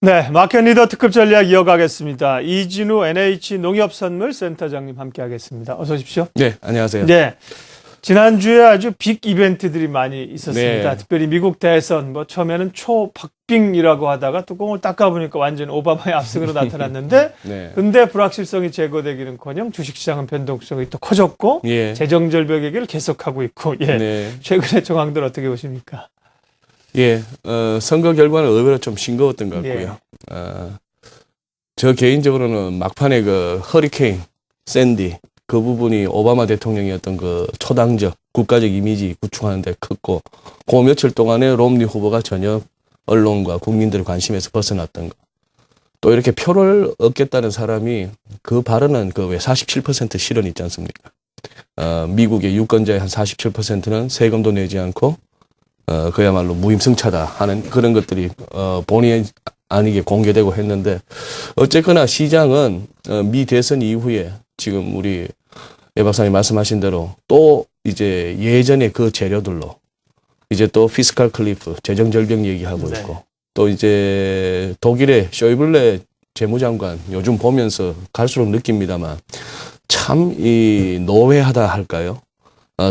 네, 마켓 리더 특급 전략 이어가겠습니다. 이진우 NH농협선물센터장님 함께하겠습니다. 어서 오십시오. 네, 안녕하세요. 네, 지난주에 아주 빅 이벤트들이 많이 있었습니다. 네. 특별히 미국 대선, 처음에는 초박빙이라고 하다가 뚜껑을 닦아보니까 완전 오바마의 압승으로 나타났는데, 네. 근데 불확실성이 제거되기는커녕 주식시장은 변동성이 또 커졌고, 예. 재정 절벽 얘기를 계속하고 있고, 예. 네. 최근의 정황들 어떻게 보십니까? 예, 선거 결과는 의외로 좀 싱거웠던 것 같고요. 저 개인적으로는 막판에 그 허리케인, 샌디, 그 부분이 오바마 대통령이었던 그 초당적, 국가적 이미지 구축하는 데 컸고, 그 며칠 동안에 롬니 후보가 전혀 언론과 국민들의 관심에서 벗어났던 거. 또 이렇게 표를 얻겠다는 사람이 그 발언은 그 왜 47% 실현 있지 않습니까? 미국의 유권자의 한 47%는 세금도 내지 않고 그야말로 무임승차다 하는 그런 것들이, 본의 아니게 공개되고 했는데, 어쨌거나 시장은, 미 대선 이후에 지금 우리 예 박사님 말씀하신 대로 또 이제 예전의 그 재료들로 이제 또 피스칼 클리프, 재정 절벽 얘기하고 네. 있고, 또 이제 독일의 쇼이블레 재무장관 요즘 보면서 갈수록 느낍니다만 참 이 노회하다 할까요?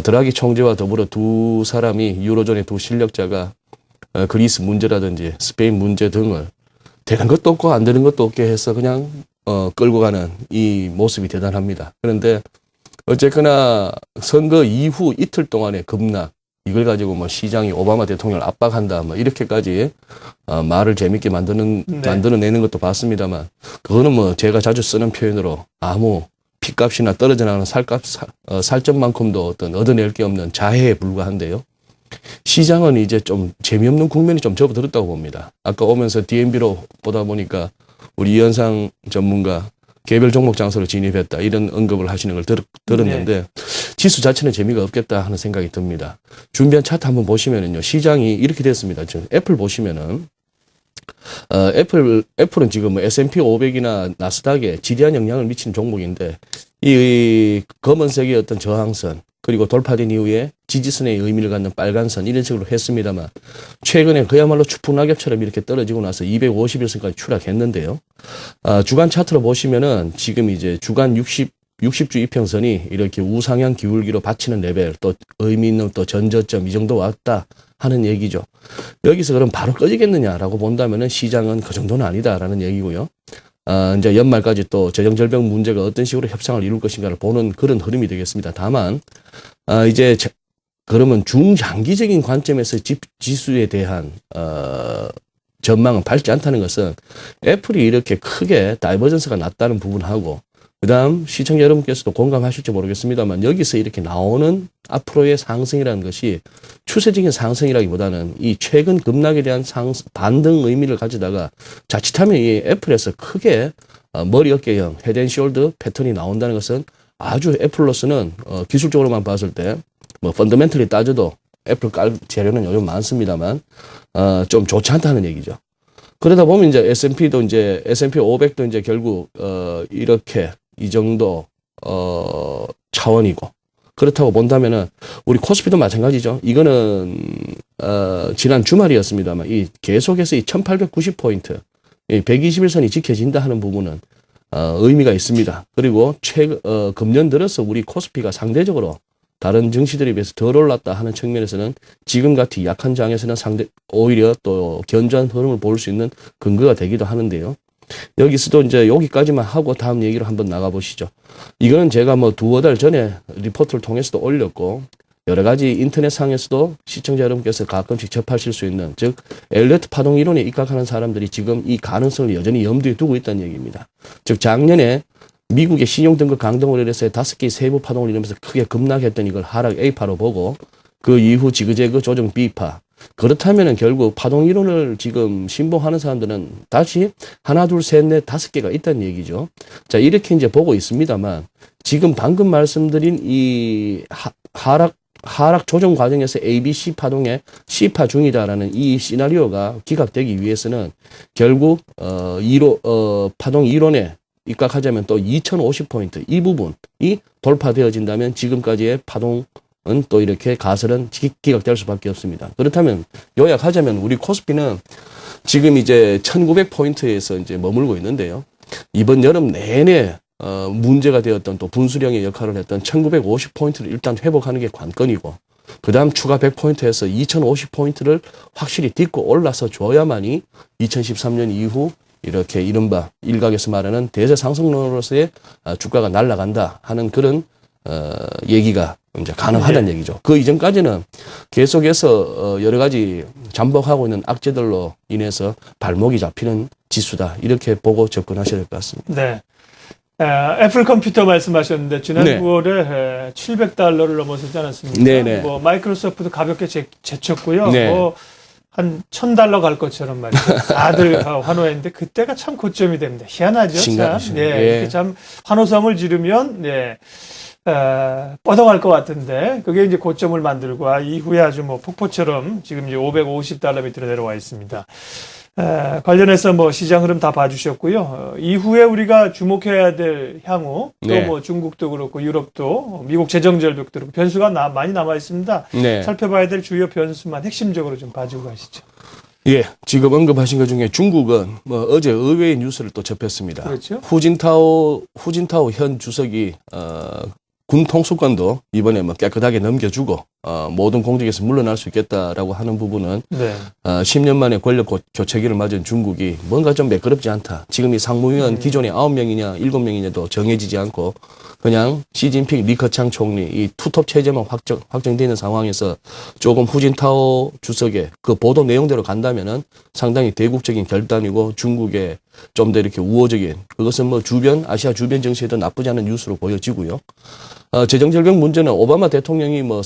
드라기 총재와 더불어 두 사람이 유로존의 두 실력자가 그리스 문제라든지 스페인 문제 등을 되는 것도 없고 안 되는 것도 없게 해서 그냥 끌고 가는 이 모습이 대단합니다. 그런데 어쨌거나 선거 이후 이틀 동안의 급락, 이걸 가지고 뭐 시장이 오바마 대통령을 압박한다 뭐 이렇게까지 말을 재밌게 만들어내는 것도 봤습니다만, 그거는 뭐 제가 자주 쓰는 표현으로 아무 핏값이나 떨어져 나가는 살점만큼도 어떤 얻어낼 게 없는 자해에 불과한데요. 시장은 이제 좀 재미없는 국면이 좀 접어들었다고 봅니다. 아까 오면서 DNB로 보다 보니까 우리 이현상 전문가 개별 종목 장소로 진입했다 이런 언급을 하시는 걸 들었는데, 지수 자체는 재미가 없겠다 하는 생각이 듭니다. 준비한 차트 한번 보시면은요, 시장이 이렇게 됐습니다. 지금 애플 보시면은 애플은 지금 S&P 500이나 나스닥에 지대한 영향을 미치는 종목인데, 이 검은색의 어떤 저항선, 그리고 돌파된 이후에 지지선의 의미를 갖는 빨간선, 이런 식으로 했습니다만, 최근에 그야말로 추풍낙엽처럼 이렇게 떨어지고 나서 250일선까지 추락했는데요. 주간 차트로 보시면은 지금 이제 주간 60주 이평선이 이렇게 우상향 기울기로 받치는 레벨, 또 의미 있는 또 전저점 이 정도 왔다 하는 얘기죠. 여기서 그럼 바로 꺼지겠느냐라고 본다면은 시장은 그 정도는 아니다라는 얘기고요. 이제 연말까지 또 재정절벽 문제가 어떤 식으로 협상을 이룰 것인가를 보는 그런 흐름이 되겠습니다. 다만, 이제 그러면 중장기적인 관점에서 지수에 대한, 전망은 밝지 않다는 것은 애플이 이렇게 크게 다이버전스가 났다는 부분하고, 그 다음 시청자 여러분께서도 공감하실지 모르겠습니다만, 여기서 이렇게 나오는 앞으로의 상승이라는 것이 추세적인 상승이라기보다는 이 최근 급락에 대한 반등 의미를 가지다가 자칫하면 이 애플에서 크게 머리 어깨형 헤드앤숄더 패턴이 나온다는 것은 아주 애플로서는 기술적으로만 봤을 때 뭐 펀더멘털리 따져도 애플 깔 재료는 요즘 많습니다만 좀 좋지 않다는 얘기죠. 그러다 보면 이제 S&P도 이제 S&P 500도 이제 결국 이렇게 이 정도 차원이고, 그렇다고 본다면은 우리 코스피도 마찬가지죠. 이거는 지난 주말이었습니다만 이 계속해서 이 1890포인트, 이 121선이 지켜진다 하는 부분은 의미가 있습니다. 그리고 금년 들어서 우리 코스피가 상대적으로 다른 증시들에 비해서 덜 올랐다 하는 측면에서는 지금 같이 약한 장에서는 오히려 또 견조한 흐름을 볼 수 있는 근거가 되기도 하는데요. 여기서도 이제 여기까지만 하고 다음 얘기로 한번 나가보시죠. 이거는 제가 뭐 두어 달 전에 리포트를 통해서도 올렸고, 여러 가지 인터넷상에서도 시청자 여러분께서 가끔씩 접하실 수 있는, 즉 엘리어트 파동 이론에 입각하는 사람들이 지금 이 가능성을 여전히 염두에 두고 있다는 얘기입니다. 즉 작년에 미국의 신용등급 강등으로 인해서 5개의 세부 파동을 이루면서 크게 급락했던 이걸 하락 A파로 보고, 그 이후 지그재그 조정 B파. 그렇다면은 결국 파동 이론을 지금 신봉하는 사람들은 다시 하나, 둘, 셋, 넷, 5개가 있다는 얘기죠. 자, 이렇게 이제 보고 있습니다만, 지금 방금 말씀드린 이 하락 조정 과정에서 ABC 파동에 C파 중이다라는 이 시나리오가 기각되기 위해서는 결국 파동 이론에 입각하자면 또 2050포인트 이 부분이 돌파되어진다면 지금까지의 파동은 또 이렇게 가설은 기각될 수밖에 없습니다. 그렇다면 요약하자면 우리 코스피는 지금 이제 1900포인트에서 이제 머물고 있는데요. 이번 여름 내내 문제가 되었던 또 분수령의 역할을 했던 1950포인트를 일단 회복하는 게 관건이고, 그 다음 추가 100포인트에서 2050포인트를 확실히 딛고 올라서 줘야만이 2013년 이후 이렇게 이른바 일각에서 말하는 대세 상승론으로서의 주가가 날아간다 하는 그런 얘기가 이제 가능하다는 얘기죠. 그 이전까지는 계속해서 여러 가지 잠복하고 있는 악재들로 인해서 발목이 잡히는 지수다, 이렇게 보고 접근하셔야 될 것 같습니다. 네. 애플 컴퓨터 말씀하셨는데 지난 네. 9월에 $700를 넘어서지 않았습니까? 네네. 뭐 마이크로소프트도 가볍게 제쳤고요. 네. 뭐 한 $1,000 갈 것처럼 말이죠. 다들 환호했는데 그때가 참 고점이 됩니다. 희한하죠. 참. 심각하시네. 예, 예. 이렇게 참 환호성을 지르면 뻗어갈 것 같은데 그게 이제 고점을 만들고 이후에 아주 뭐 폭포처럼 지금 이제 $550 밑으로 내려와 있습니다. 관련해서 뭐 시장 흐름 다 봐주셨고요. 이후에 우리가 주목해야 될 향후 또 네. 뭐 중국도 그렇고 유럽도 미국 재정 절벽도 그렇고 변수가 많이 남아 있습니다. 네. 살펴봐야 될 주요 변수만 핵심적으로 좀 봐주고 가시죠. 예, 지금 언급하신 것 중에 중국은 뭐 어제 의외의 뉴스를 또 접했습니다. 그렇죠. 후진타오 현 주석이 군 통수권도 이번에 뭐 깨끗하게 넘겨주고 모든 공직에서 물러날 수 있겠다라고 하는 부분은 네. 10년 만에 권력 교체기를 맞은 중국이 뭔가 좀 매끄럽지 않다. 지금 이 상무위원 기존에 9명이냐 7명이냐도 정해지지 않고 그냥 시진핑, 리커창 총리 이 투톱 체제만 확정되어 있는 상황에서 조금 후진타오 주석의 그 보도 내용대로 간다면은 상당히 대국적인 결단이고 중국의 좀 더 이렇게 우호적인, 그것은 뭐 아시아 주변 정세에도 나쁘지 않은 뉴스로 보여지고요. 재정 절벽 문제는 오바마 대통령이 뭐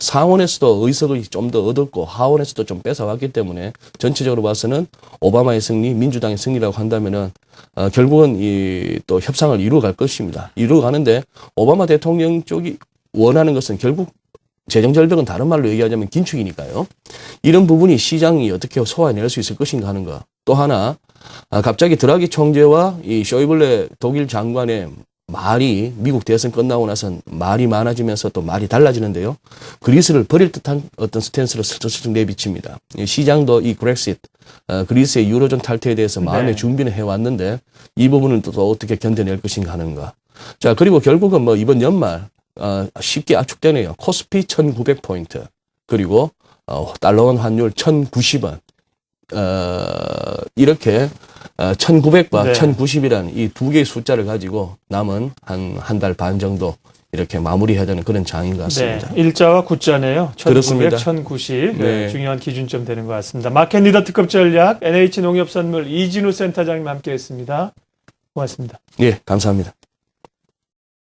상원에서도 의석을 좀 더 얻었고 하원에서도 좀 뺏어왔기 때문에 전체적으로 봐서는 오바마의 승리, 민주당의 승리라고 한다면은 결국은 이 또 협상을 이루어갈 것입니다. 이루어가는데 오바마 대통령 쪽이 원하는 것은 결국 재정 절벽은 다른 말로 얘기하자면 긴축이니까요. 이런 부분이 시장이 어떻게 소화해낼 수 있을 것인가 하는 거. 또 하나 갑자기 드라기 총재와 이 쇼이블레 독일 장관의 말이 미국 대선 끝나고 나선 말이 많아지면서 또 말이 달라지는데요. 그리스를 버릴 듯한 어떤 스탠스를 슬쩍슬쩍 내비칩니다. 시장도 이 브렉시트, 그리스의 유로존 탈퇴에 대해서 마음의 준비는 해왔는데 이 부분은 또 어떻게 견뎌낼 것인가 하는가. 자, 그리고 결국은 뭐 이번 연말 쉽게 압축되네요. 코스피 1900포인트, 그리고 달러원 환율 1090원. 이렇게 1900과 네. 1090이라는 이 두 개의 숫자를 가지고 남은 한 달 반 정도 이렇게 마무리해야 되는 그런 장인 것 같습니다. 네, 일자와 구자네요. 1900, 그렇습니다. 1090 네. 중요한 기준점 되는 것 같습니다. 마켓 리더 특급 전략 NH 농협선물 이진우 센터장님 함께했습니다. 고맙습니다. 예, 감사합니다.